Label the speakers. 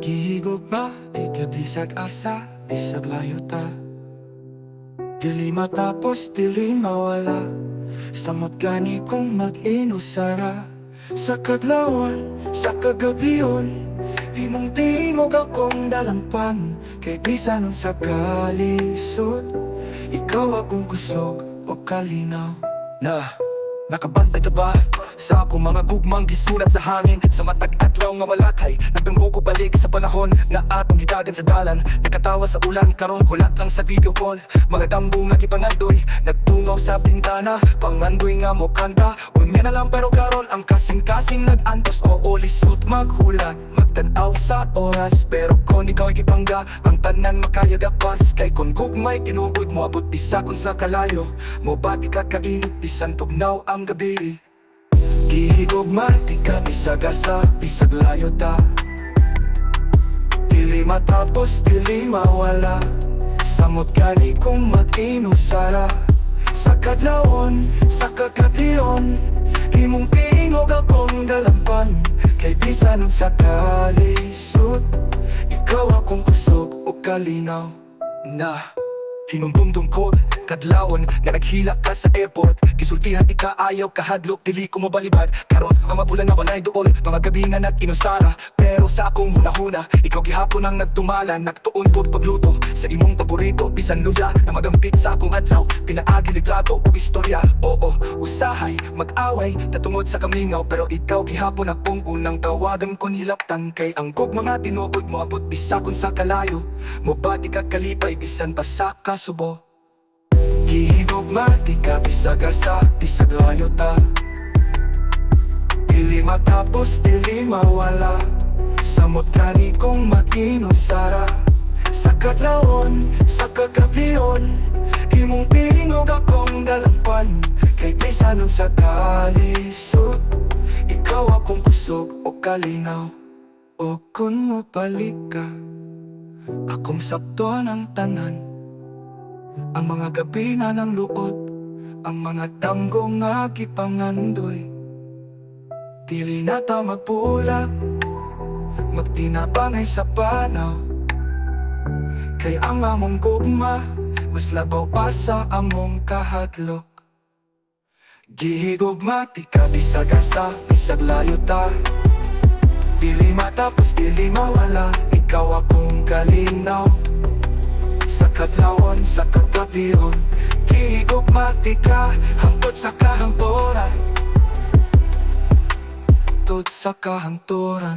Speaker 1: Gihigugma Tika Bisag Asa, bisag layo ta. Dili matapos, dili mawala. Samot gani kong mag-inusara. Sa kadlawon, sa kagabiyon, di mong tingog akong dalampan. Kay bisan nun sa kalisod, ikaw akong kusog o kalinaw. Nakabantay ta ba sa akong mga gugmang gisulat sa hangin? Sa matag adlaw nga walakay, nagdunggo ko balik sa panahon nga atong gitagan sa dalan. Nakatawa sa ulan karon hulat lang sa video call. Mga dambo nga gipangandoy, nagtungaw sa bintana. Pangandoy nga mo kanta, unya na lang pero karon ang kasing-kasing nag-antos. Oo lisod maghulat, magtanaw sa oras. Pero kon ikaw gipangga, ang tanan makayagapas. Kay kon gugmay tinubod mo abot bisakon sa kalayo. Mo bati ka kainit bisan tugnaw ang gabi. Gihigugma Tika Bisag Asa, bisag layo ta. Dili matapos, dili mawala. Samot gani kong mag-inusara. Sa kadlawon, sa kagabiyon, himong tingog akong dalampan. Kay bisan nun sa kalisod, ikaw akong kusog o kalinaw. Hinumbumdum ko, kadlawon nga naghila ka sa airport. Gisultihan di ka ayaw kahadlok, dili ko mabalibad. Karon mga bulan na walay doon, mga gabi nga nag-inusara. Pero sa akong hunahuna, ikaw gihapon ang nagtumala. Nagtuon ko't pagluto sa imong paborito. Bisan luya na magampit sa akong adlaw. Pinaagi litrato o istorya. Oo, usahay, mag-away, tatungod sa kamingaw. Pero ikaw gihapon akong unang tawagan ko nilaptan. Kay ang kog mga tinuod mo abot bisakon sa kalayo. Mubati ka kalipay bisan pa sa kasubo. Gihigugma Tika Bisag Asa, bisag layo ta. Dili matapos, dili mawala. Samot gani kong mag-inusara. Sa kadlawon, sa kagabiyon, himong tingog akong dalampan. Kay bisan nun sa kalisod, ikaw akong kusog o kalinaw. O kun mabalik ka, akong saktuan ang tanan. Ang mga gabi na ng luod, ang mga tanggo nga gipangandoy. Dili na ta magpulak, magtinapangay sa panaw. Kay ang among gugma, mas labaw pa sa among kahadlok. Gihigugma Tika Bisag Asa, bisag layo ta. Dili matapos, dili mawala. Ikaw akong kalinaw. Sa kadlawon, sa kagabiyon, gihigugma tika, hangtod sa kahangturan. Hangtod sa kahangturan.